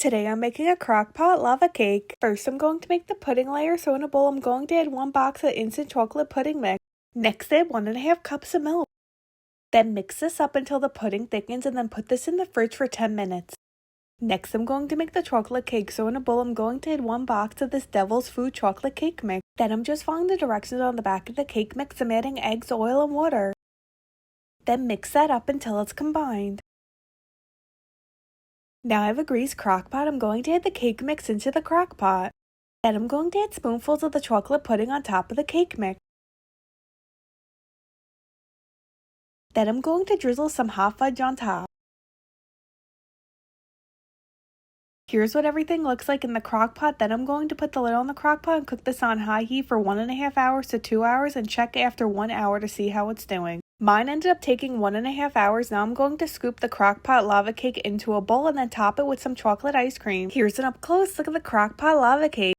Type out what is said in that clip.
Today I'm making a crockpot lava cake. First I'm going to make the pudding layer, so in a bowl I'm going to add 1 box of instant chocolate pudding mix. Next add 1.5 cups of milk. Then mix this up until the pudding thickens and then put this in the fridge for 10 minutes. Next I'm going to make the chocolate cake, so in a bowl I'm going to add 1 box of this Devil's Food chocolate cake mix. Then I'm just following the directions on the back of the cake mix. I'm adding eggs, oil, and water. Then mix that up until it's combined. Now I have a greased crock pot. I'm going to add the cake mix into the crock pot. Then I'm going to add spoonfuls of the chocolate pudding on top of the cake mix. Then I'm going to drizzle some hot fudge on top. Here's what everything looks like in the crock pot. Then I'm going to put the lid on the crock pot and cook this on high heat for 1.5 hours to 2 hours and check after 1 hour to see how it's doing. Mine ended up taking 1.5 hours. Now I'm going to scoop the crockpot lava cake into a bowl and then top it with some chocolate ice cream. Here's an up close look at the crockpot lava cake.